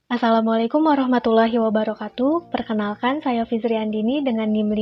Assalamualaikum warahmatullahi wabarakatuh. Perkenalkan, saya Fizri Andini dengan NIM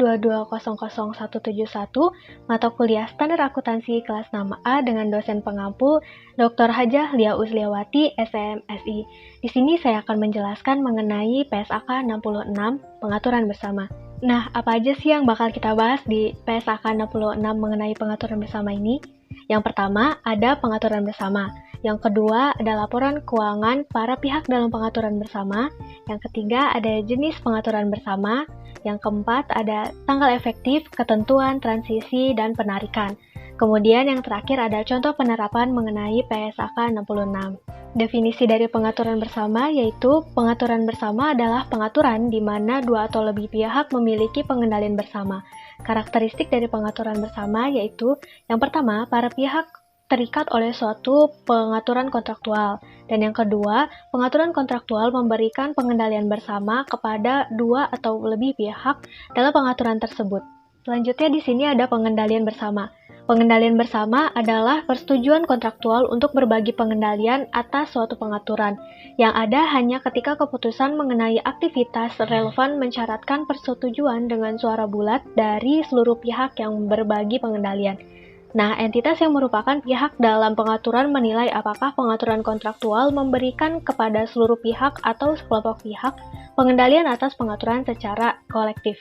55522000171, mata kuliah Standar Akuntansi kelas 6A dengan dosen pengampu Dr. Hajah Lia Uzliawati, SMSI. Di sini saya akan menjelaskan mengenai PSAK 66, pengaturan bersama. Nah, apa aja sih yang bakal kita bahas di PSAK 66 mengenai pengaturan bersama ini? Yang pertama, ada pengaturan bersama. Yang kedua, ada laporan keuangan para pihak dalam pengaturan bersama. Yang ketiga, ada jenis pengaturan bersama. Yang keempat, ada tanggal efektif, ketentuan, transisi, dan penarikan. Kemudian yang terakhir ada contoh penerapan mengenai PSAK 66. Definisi dari pengaturan bersama yaitu pengaturan bersama adalah pengaturan di mana dua atau lebih pihak memiliki pengendalian bersama. Karakteristik dari pengaturan bersama yaitu yang pertama, para pihak terikat oleh suatu pengaturan kontraktual. Dan yang kedua, pengaturan kontraktual memberikan pengendalian bersama kepada dua atau lebih pihak dalam pengaturan tersebut. Selanjutnya di sini ada pengendalian bersama. Pengendalian bersama adalah persetujuan kontraktual untuk berbagi pengendalian atas suatu pengaturan, yang ada hanya ketika keputusan mengenai aktivitas relevan mensyaratkan persetujuan dengan suara bulat dari seluruh pihak yang berbagi pengendalian. Nah, entitas yang merupakan pihak dalam pengaturan menilai apakah pengaturan kontraktual memberikan kepada seluruh pihak atau sekelompok pihak pengendalian atas pengaturan secara kolektif.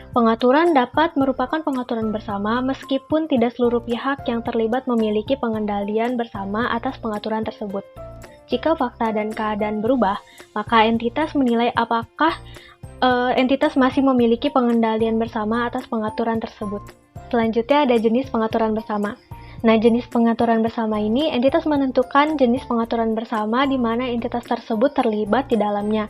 Pengaturan dapat merupakan pengaturan bersama meskipun tidak seluruh pihak yang terlibat memiliki pengendalian bersama atas pengaturan tersebut. Jika fakta dan keadaan berubah, maka entitas menilai apakah entitas masih memiliki pengendalian bersama atas pengaturan tersebut. Selanjutnya ada jenis pengaturan bersama. Nah, jenis pengaturan bersama ini entitas menentukan jenis pengaturan bersama di mana entitas tersebut terlibat di dalamnya.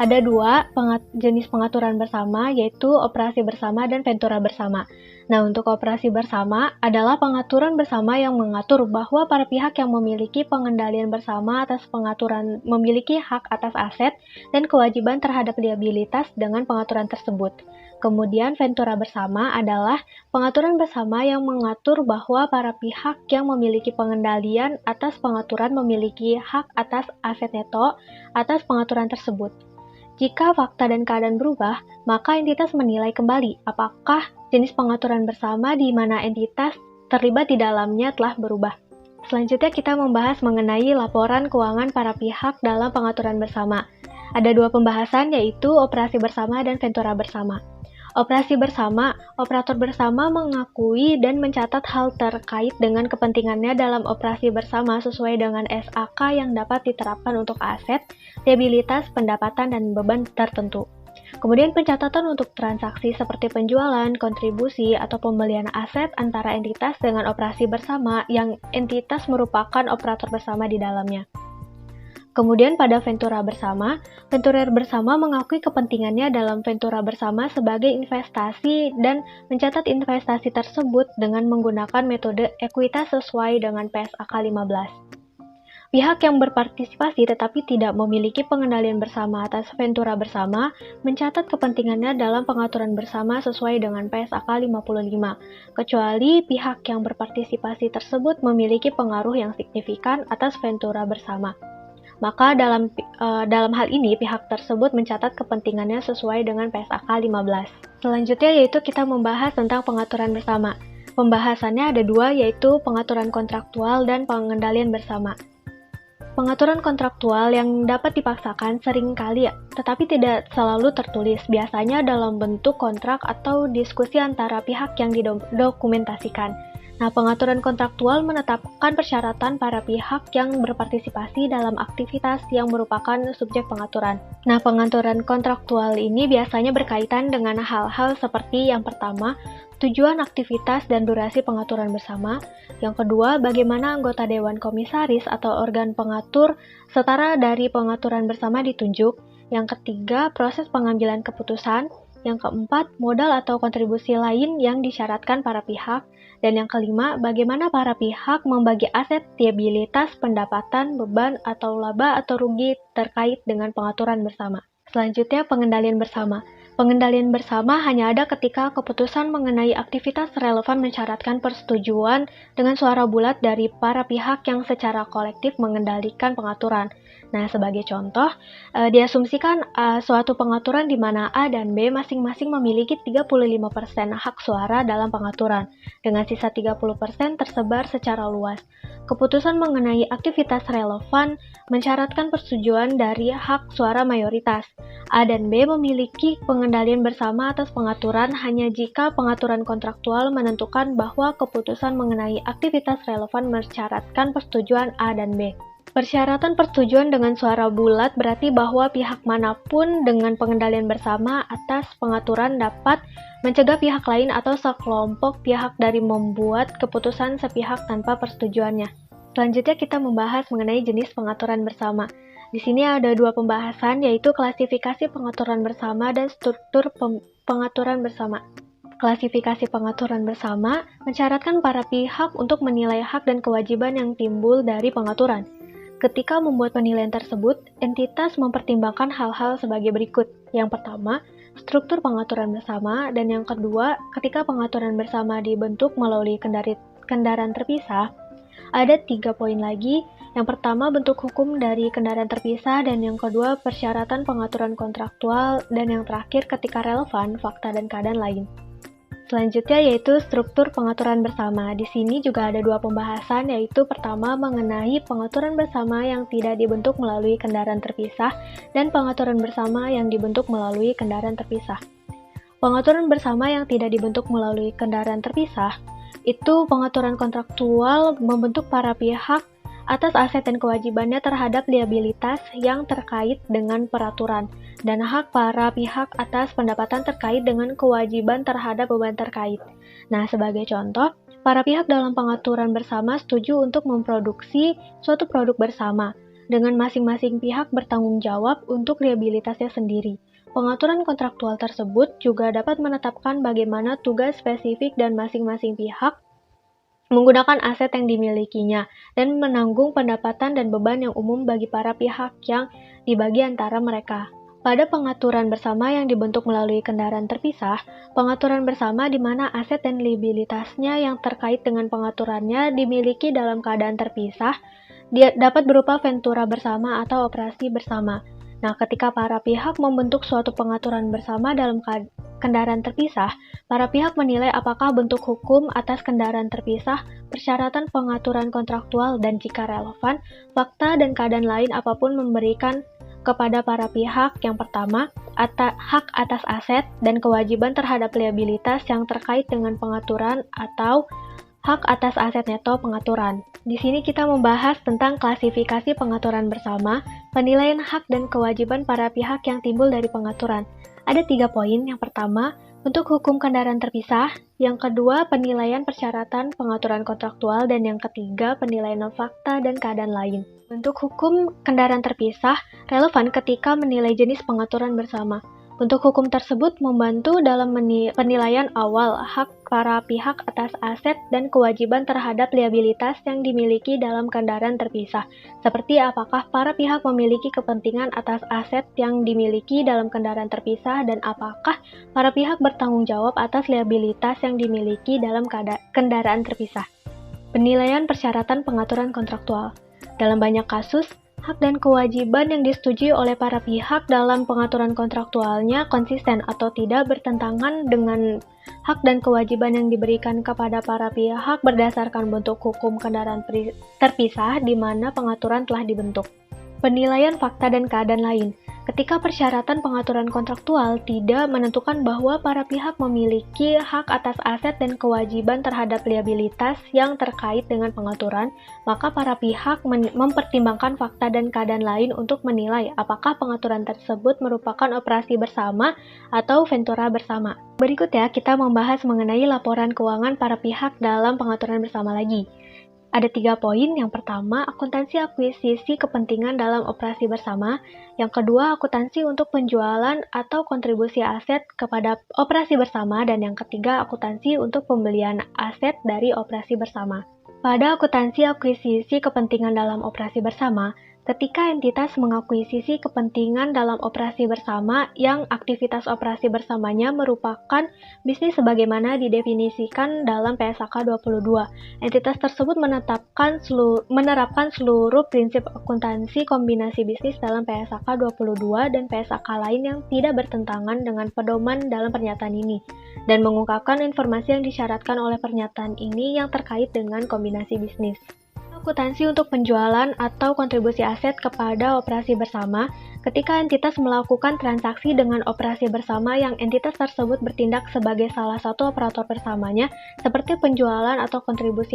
Ada dua jenis pengaturan bersama, yaitu operasi bersama dan ventura bersama. Nah, untuk operasi bersama adalah pengaturan bersama yang mengatur bahwa para pihak yang memiliki pengendalian bersama atas pengaturan memiliki hak atas aset dan kewajiban terhadap liabilitas dengan pengaturan tersebut. Kemudian ventura bersama adalah pengaturan bersama yang mengatur bahwa para pihak yang memiliki pengendalian atas pengaturan memiliki hak atas aset neto atas pengaturan tersebut. Jika fakta dan keadaan berubah, maka entitas menilai kembali apakah jenis pengaturan bersama di mana entitas terlibat di dalamnya telah berubah. Selanjutnya kita membahas mengenai laporan keuangan para pihak dalam pengaturan bersama. Ada dua pembahasan yaitu operasi bersama dan ventura bersama. Operasi bersama, operator bersama mengakui dan mencatat hal terkait dengan kepentingannya dalam operasi bersama sesuai dengan SAK yang dapat diterapkan untuk aset, liabilitas, pendapatan, dan beban tertentu. Kemudian pencatatan untuk transaksi seperti penjualan, kontribusi, atau pembelian aset antara entitas dengan operasi bersama yang entitas merupakan operator bersama di dalamnya. Kemudian pada ventura bersama mengakui kepentingannya dalam ventura bersama sebagai investasi dan mencatat investasi tersebut dengan menggunakan metode ekuitas sesuai dengan PSAK 15. Pihak yang berpartisipasi tetapi tidak memiliki pengendalian bersama atas ventura bersama mencatat kepentingannya dalam pengaturan bersama sesuai dengan PSAK 55, kecuali pihak yang berpartisipasi tersebut memiliki pengaruh yang signifikan atas ventura bersama. Maka dalam hal ini pihak tersebut mencatat kepentingannya sesuai dengan PSAK 15. Selanjutnya yaitu kita membahas tentang pengaturan bersama. Pembahasannya ada dua yaitu pengaturan kontraktual dan pengendalian bersama. Pengaturan kontraktual yang dapat dipaksakan seringkali tetapi tidak selalu tertulis, biasanya dalam bentuk kontrak atau diskusi antara pihak yang didokumentasikan. Nah, pengaturan kontraktual menetapkan persyaratan para pihak yang berpartisipasi dalam aktivitas yang merupakan subjek pengaturan. Nah, pengaturan kontraktual ini biasanya berkaitan dengan hal-hal seperti yang pertama, tujuan aktivitas dan durasi pengaturan bersama. Yang kedua, bagaimana anggota Dewan Komisaris atau organ pengatur setara dari pengaturan bersama ditunjuk. Yang ketiga, proses pengambilan keputusan. Yang keempat, modal atau kontribusi lain yang disyaratkan para pihak. Dan yang kelima, bagaimana para pihak membagi aset, liabilitas, pendapatan, beban, atau laba atau rugi terkait dengan pengaturan bersama. Selanjutnya, pengendalian bersama. Pengendalian bersama hanya ada ketika keputusan mengenai aktivitas relevan mensyaratkan persetujuan dengan suara bulat dari para pihak yang secara kolektif mengendalikan pengaturan. Nah, sebagai contoh, diasumsikan suatu pengaturan di mana A dan B masing-masing memiliki 35% hak suara dalam pengaturan, dengan sisa 30% tersebar secara luas. Keputusan mengenai aktivitas relevan mensyaratkan persetujuan dari hak suara mayoritas. A dan B memiliki pengendalian bersama atas pengaturan hanya jika pengaturan kontraktual menentukan bahwa keputusan mengenai aktivitas relevan mensyaratkan persetujuan A dan B. Persyaratan persetujuan dengan suara bulat berarti bahwa pihak manapun dengan pengendalian bersama atas pengaturan dapat mencegah pihak lain atau sekelompok pihak dari membuat keputusan sepihak tanpa persetujuannya. Selanjutnya kita membahas mengenai jenis pengaturan bersama. Di sini ada dua pembahasan, yaitu klasifikasi pengaturan bersama dan struktur pengaturan bersama. Klasifikasi pengaturan bersama mensyaratkan para pihak untuk menilai hak dan kewajiban yang timbul dari pengaturan. Ketika membuat penilaian tersebut, entitas mempertimbangkan hal-hal sebagai berikut. Yang pertama, struktur pengaturan bersama, dan yang kedua, ketika pengaturan bersama dibentuk melalui kendaraan terpisah, ada 3 poin lagi. Yang pertama, bentuk hukum dari kendaraan terpisah, dan yang kedua, persyaratan pengaturan kontraktual, dan yang terakhir, ketika relevan, fakta dan keadaan lain. Selanjutnya yaitu struktur pengaturan bersama. Di sini juga ada dua pembahasan, yaitu pertama mengenai pengaturan bersama yang tidak dibentuk melalui kendaraan terpisah dan pengaturan bersama yang dibentuk melalui kendaraan terpisah. Pengaturan bersama yang tidak dibentuk melalui kendaraan terpisah itu pengaturan kontraktual membentuk para pihak atas aset dan kewajibannya terhadap liabilitas yang terkait dengan peraturan, dan hak para pihak atas pendapatan terkait dengan kewajiban terhadap beban terkait. Nah, sebagai contoh, para pihak dalam pengaturan bersama setuju untuk memproduksi suatu produk bersama, dengan masing-masing pihak bertanggung jawab untuk liabilitasnya sendiri. Pengaturan kontraktual tersebut juga dapat menetapkan bagaimana tugas spesifik dan masing-masing pihak menggunakan aset yang dimilikinya, dan menanggung pendapatan dan beban yang umum bagi para pihak yang dibagi antara mereka. Pada pengaturan bersama yang dibentuk melalui kendaraan terpisah, pengaturan bersama di mana aset dan liabilitasnya yang terkait dengan pengaturannya dimiliki dalam keadaan terpisah, dapat berupa ventura bersama atau operasi bersama. Nah, ketika para pihak membentuk suatu pengaturan bersama dalam kendaraan terpisah, para pihak menilai apakah bentuk hukum atas kendaraan terpisah, persyaratan pengaturan kontraktual, dan jika relevan, fakta dan keadaan lain apapun memberikan kepada para pihak yang pertama, hak atas aset dan kewajiban terhadap liabilitas yang terkait dengan pengaturan atau hak atas aset neto pengaturan. Di sini kita membahas tentang klasifikasi pengaturan bersama, penilaian hak dan kewajiban para pihak yang timbul dari pengaturan. Ada 3 poin. Yang pertama, bentuk hukum kendaraan terpisah. Yang kedua, penilaian persyaratan pengaturan kontraktual. Dan yang ketiga, penilaian fakta dan keadaan lain. Bentuk hukum kendaraan terpisah relevan ketika menilai jenis pengaturan bersama. Bentuk hukum tersebut membantu dalam penilaian awal hak para pihak atas aset dan kewajiban terhadap liabilitas yang dimiliki dalam kendaraan terpisah, seperti apakah para pihak memiliki kepentingan atas aset yang dimiliki dalam kendaraan terpisah dan apakah para pihak bertanggung jawab atas liabilitas yang dimiliki dalam kendaraan terpisah. Penilaian persyaratan pengaturan kontraktual. Dalam banyak kasus, hak dan kewajiban yang disetujui oleh para pihak dalam pengaturan kontraktualnya konsisten atau tidak bertentangan dengan hak dan kewajiban yang diberikan kepada para pihak berdasarkan bentuk hukum kendaraan terpisah di mana pengaturan telah dibentuk. Penilaian fakta dan keadaan lain. Ketika persyaratan pengaturan kontraktual tidak menentukan bahwa para pihak memiliki hak atas aset dan kewajiban terhadap liabilitas yang terkait dengan pengaturan, maka para pihak mempertimbangkan fakta dan keadaan lain untuk menilai apakah pengaturan tersebut merupakan operasi bersama atau ventura bersama. Berikut ya, kita membahas mengenai laporan keuangan para pihak dalam pengaturan bersama lagi. Ada 3 poin. Yang pertama, akuntansi akuisisi kepentingan dalam operasi bersama. Yang kedua, akuntansi untuk penjualan atau kontribusi aset kepada operasi bersama. Dan yang ketiga, akuntansi untuk pembelian aset dari operasi bersama. Pada akuntansi akuisisi kepentingan dalam operasi bersama, Ketika entitas mengakuisisi kepentingan dalam operasi bersama yang aktivitas operasi bersamanya merupakan bisnis sebagaimana didefinisikan dalam PSAK 22. Entitas tersebut menerapkan seluruh prinsip akuntansi kombinasi bisnis dalam PSAK 22 dan PSAK lain yang tidak bertentangan dengan pedoman dalam pernyataan ini, dan mengungkapkan informasi yang disyaratkan oleh pernyataan ini yang terkait dengan kombinasi bisnis. Akuntansi untuk penjualan atau kontribusi aset kepada operasi bersama ketika entitas melakukan transaksi dengan operasi bersama yang entitas tersebut bertindak sebagai salah satu operator bersamanya, seperti penjualan atau kontribusi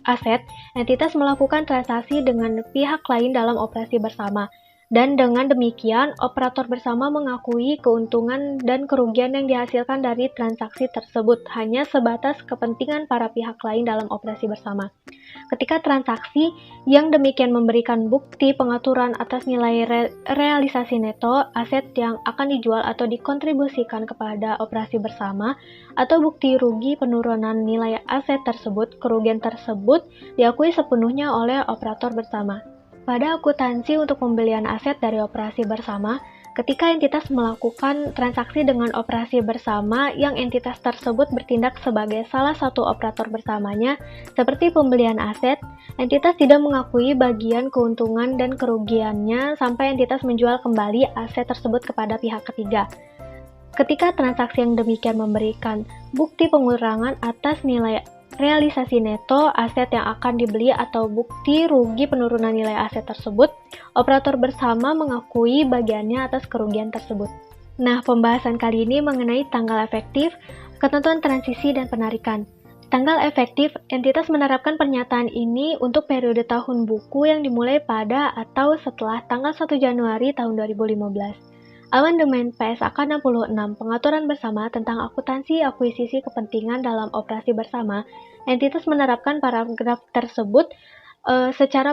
aset, entitas melakukan transaksi dengan pihak lain dalam operasi bersama. Dan dengan demikian, operator bersama mengakui keuntungan dan kerugian yang dihasilkan dari transaksi tersebut hanya sebatas kepentingan para pihak lain dalam operasi bersama. Ketika transaksi yang demikian memberikan bukti pengaturan atas nilai realisasi neto aset yang akan dijual atau dikontribusikan kepada operasi bersama, atau bukti rugi penurunan nilai aset tersebut, kerugian tersebut diakui sepenuhnya oleh operator bersama. Pada akuntansi untuk pembelian aset dari operasi bersama, ketika entitas melakukan transaksi dengan operasi bersama yang entitas tersebut bertindak sebagai salah satu operator bersamanya, seperti pembelian aset, entitas tidak mengakui bagian keuntungan dan kerugiannya sampai entitas menjual kembali aset tersebut kepada pihak ketiga. Ketika transaksi yang demikian memberikan bukti pengurangan atas nilai realisasi neto aset yang akan dibeli atau bukti rugi penurunan nilai aset tersebut, operator bersama mengakui bagiannya atas kerugian tersebut. Nah, pembahasan kali ini mengenai tanggal efektif, ketentuan transisi, dan penarikan. Tanggal efektif, entitas menerapkan pernyataan ini untuk periode tahun buku yang dimulai pada atau setelah tanggal 1 Januari tahun 2015. Amandemen PSAK 66, pengaturan bersama tentang akuntansi akuisisi kepentingan dalam operasi bersama, entitas menerapkan paragraf tersebut secara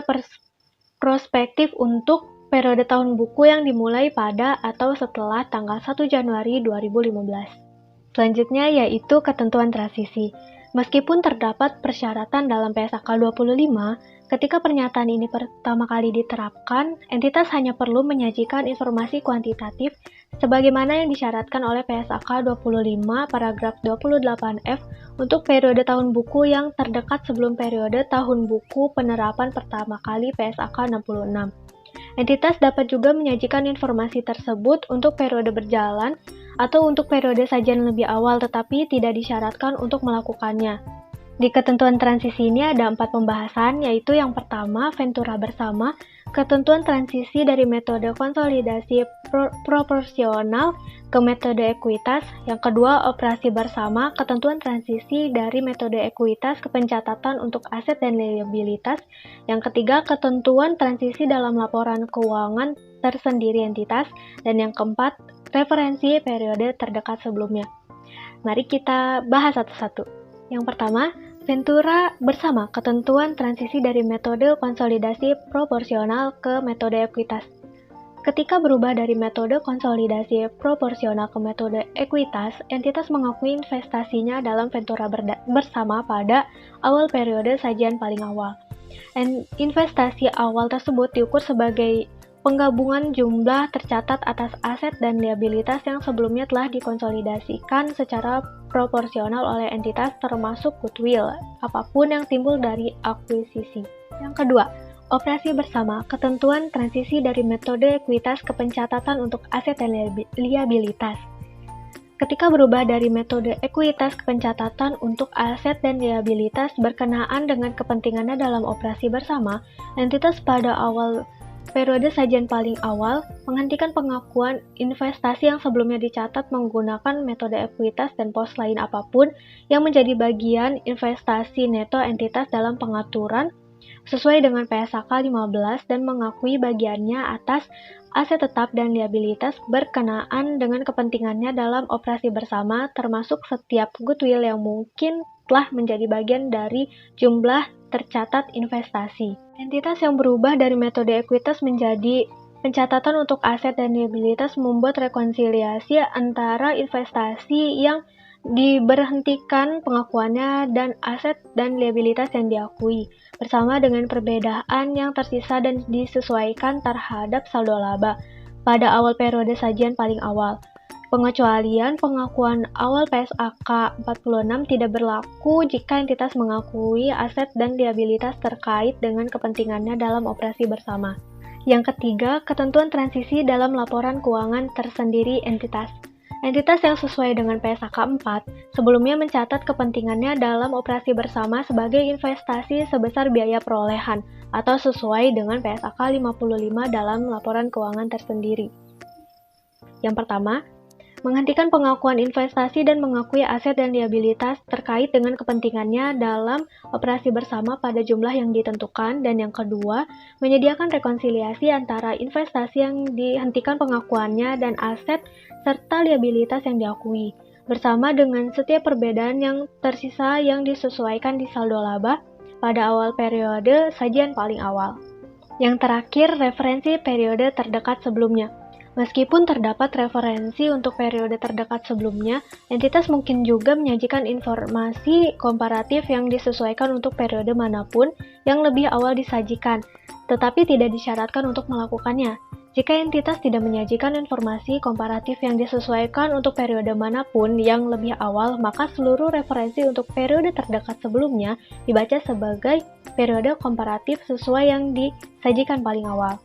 prospektif untuk periode tahun buku yang dimulai pada atau setelah tanggal 1 Januari 2015. Selanjutnya yaitu ketentuan transisi. Meskipun terdapat persyaratan dalam PSAK 25, ketika pernyataan ini pertama kali diterapkan, entitas hanya perlu menyajikan informasi kuantitatif sebagaimana yang disyaratkan oleh PSAK 25 paragraf 28F untuk periode tahun buku yang terdekat sebelum periode tahun buku penerapan pertama kali PSAK 66. Entitas dapat juga menyajikan informasi tersebut untuk periode berjalan atau untuk periode sajian lebih awal tetapi tidak disyaratkan untuk melakukannya. Di ketentuan transisi ini ada 4 pembahasan, yaitu yang pertama, Ventura bersama, ketentuan transisi dari metode konsolidasi proporsional ke metode ekuitas. Yang kedua, operasi bersama, ketentuan transisi dari metode ekuitas ke pencatatan untuk aset dan liabilitas. Yang ketiga, ketentuan transisi dalam laporan keuangan tersendiri entitas. Dan yang keempat, referensi periode terdekat sebelumnya. Mari kita bahas satu-satu. Yang pertama, Ventura bersama, ketentuan transisi dari metode konsolidasi proporsional ke metode ekuitas. Ketika berubah dari metode konsolidasi proporsional ke metode ekuitas, entitas mengakui investasinya dalam Ventura bersama pada awal periode sajian paling awal. Investasi awal tersebut diukur sebagai penggabungan jumlah tercatat atas aset dan liabilitas yang sebelumnya telah dikonsolidasikan secara proporsional oleh entitas termasuk goodwill, apapun yang timbul dari akuisisi. Yang kedua, operasi bersama, ketentuan transisi dari metode ekuitas ke pencatatan untuk aset dan liabilitas. Ketika berubah dari metode ekuitas ke pencatatan untuk aset dan liabilitas berkenaan dengan kepentingannya dalam operasi bersama, entitas pada awal periode sajian paling awal menghentikan pengakuan investasi yang sebelumnya dicatat menggunakan metode ekuitas dan pos lain apapun yang menjadi bagian investasi neto entitas dalam pengaturan sesuai dengan PSAK 15 dan mengakui bagiannya atas aset tetap dan liabilitas berkenaan dengan kepentingannya dalam operasi bersama termasuk setiap goodwill yang mungkin telah menjadi bagian dari jumlah tercatat investasi. Entitas yang berubah dari metode ekuitas menjadi pencatatan untuk aset dan liabilitas membuat rekonsiliasi antara investasi yang diberhentikan pengakuannya dan aset dan liabilitas yang diakui. bersama dengan perbedaan yang tersisa dan disesuaikan terhadap saldo laba pada awal periode sajian paling awal. Pengecualian pengakuan awal PSAK 46 tidak berlaku jika entitas mengakui aset dan liabilitas terkait dengan kepentingannya dalam operasi bersama. Yang ketiga, ketentuan transisi dalam laporan keuangan tersendiri entitas. Entitas yang sesuai dengan PSAK 4 sebelumnya mencatat kepentingannya dalam operasi bersama sebagai investasi sebesar biaya perolehan atau sesuai dengan PSAK 55 dalam laporan keuangan tersendiri. Yang pertama, menghentikan pengakuan investasi dan mengakui aset dan liabilitas terkait dengan kepentingannya dalam operasi bersama pada jumlah yang ditentukan. Dan yang kedua, menyediakan rekonsiliasi antara investasi yang dihentikan pengakuannya dan aset serta liabilitas yang diakui, bersama dengan setiap perbedaan yang tersisa yang disesuaikan di saldo laba pada awal periode sajian paling awal. Yang terakhir, referensi periode terdekat sebelumnya. Meskipun terdapat referensi untuk periode terdekat sebelumnya, entitas mungkin juga menyajikan informasi komparatif yang disesuaikan untuk periode manapun yang lebih awal disajikan, tetapi tidak disyaratkan untuk melakukannya. Jika entitas tidak menyajikan informasi komparatif yang disesuaikan untuk periode manapun yang lebih awal, maka seluruh referensi untuk periode terdekat sebelumnya dibaca sebagai periode komparatif sesuai yang disajikan paling awal.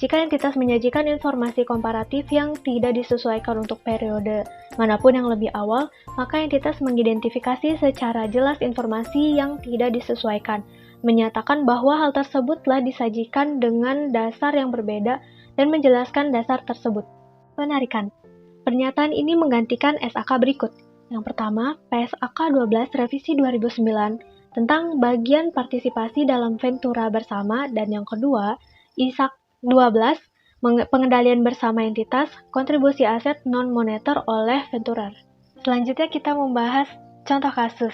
Jika entitas menyajikan informasi komparatif yang tidak disesuaikan untuk periode manapun yang lebih awal, maka entitas mengidentifikasi secara jelas informasi yang tidak disesuaikan, menyatakan bahwa hal tersebut telah disajikan dengan dasar yang berbeda dan menjelaskan dasar tersebut. Penarikan. Pernyataan ini menggantikan SAK berikut. Yang pertama, PSAK 12 Revisi 2009 tentang bagian partisipasi dalam ventura bersama, dan yang kedua, ISAK 12, pengendalian bersama entitas, kontribusi aset non-moneter oleh venturer. Selanjutnya kita membahas contoh kasus.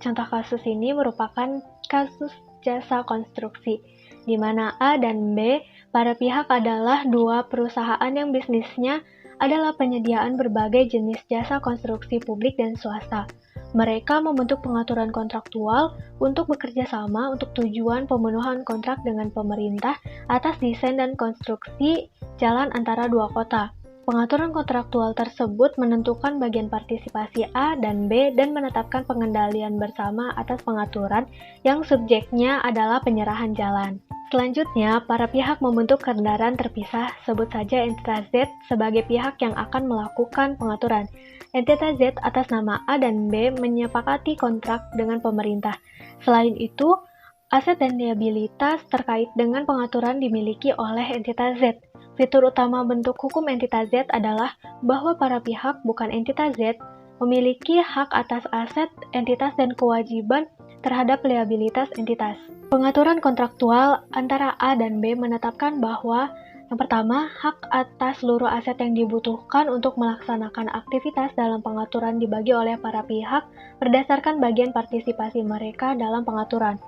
Contoh kasus ini merupakan kasus jasa konstruksi, di mana A dan B, para pihak adalah dua perusahaan yang bisnisnya adalah penyediaan berbagai jenis jasa konstruksi publik dan swasta. Mereka membentuk pengaturan kontraktual untuk bekerja sama untuk tujuan pemenuhan kontrak dengan pemerintah atas desain dan konstruksi jalan antara dua kota. Pengaturan kontraktual tersebut menentukan bagian partisipasi A dan B dan menetapkan pengendalian bersama atas pengaturan yang subjeknya adalah penyerahan jalan. Selanjutnya, para pihak membentuk kendaraan terpisah, sebut saja entitas Z sebagai pihak yang akan melakukan pengaturan. Entitas Z atas nama A dan B menyepakati kontrak dengan pemerintah. Selain itu, aset dan liabilitas terkait dengan pengaturan dimiliki oleh entitas Z. Fitur utama bentuk hukum entitas Z adalah bahwa para pihak, bukan entitas Z, memiliki hak atas aset entitas dan kewajiban terhadap liabilitas entitas. Pengaturan kontraktual antara A dan B menetapkan bahwa yang pertama, hak atas seluruh aset yang dibutuhkan untuk melaksanakan aktivitas dalam pengaturan dibagi oleh para pihak berdasarkan bagian partisipasi mereka dalam pengaturan.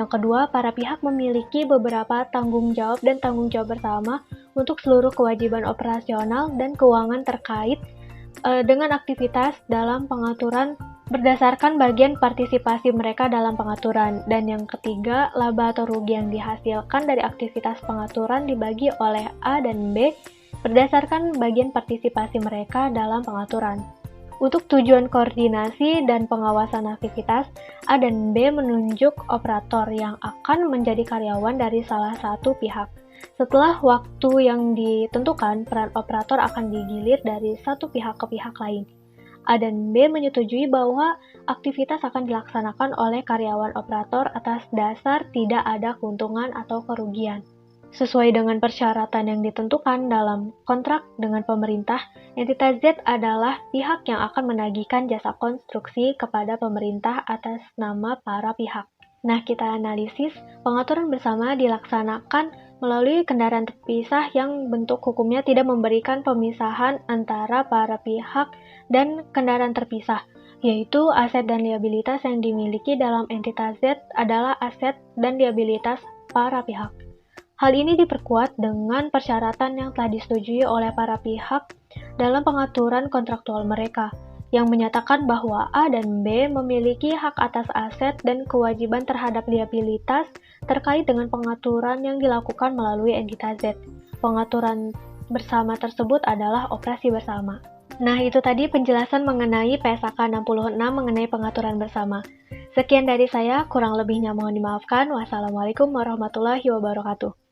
Yang kedua, para pihak memiliki beberapa tanggung jawab dan tanggung jawab bersama untuk seluruh kewajiban operasional dan keuangan terkait dengan aktivitas dalam pengaturan berdasarkan bagian partisipasi mereka dalam pengaturan. Dan yang ketiga, laba atau rugi yang dihasilkan dari aktivitas pengaturan dibagi oleh A dan B berdasarkan bagian partisipasi mereka dalam pengaturan. Untuk tujuan koordinasi dan pengawasan aktivitas, A dan B menunjuk operator yang akan menjadi karyawan dari salah satu pihak. Setelah waktu yang ditentukan, peran operator akan digilir dari satu pihak ke pihak lain. A dan B menyetujui bahwa aktivitas akan dilaksanakan oleh karyawan operator atas dasar tidak ada keuntungan atau kerugian. Sesuai dengan persyaratan yang ditentukan dalam kontrak dengan pemerintah, entitas Z adalah pihak yang akan menagihkan jasa konstruksi kepada pemerintah atas nama para pihak. Nah, kita analisis, pengaturan bersama dilaksanakan melalui kendaraan terpisah yang bentuk hukumnya tidak memberikan pemisahan antara para pihak dan kendaraan terpisah, yaitu aset dan liabilitas yang dimiliki dalam entitas Z adalah aset dan liabilitas para pihak. Hal ini diperkuat dengan persyaratan yang telah disetujui oleh para pihak dalam pengaturan kontraktual mereka, yang menyatakan bahwa A dan B memiliki hak atas aset dan kewajiban terhadap liabilitas terkait dengan pengaturan yang dilakukan melalui entitas Z. Pengaturan bersama tersebut adalah operasi bersama. Nah, itu tadi penjelasan mengenai PSAK 66 mengenai pengaturan bersama. Sekian dari saya, kurang lebihnya mohon dimaafkan. Wassalamualaikum warahmatullahi wabarakatuh.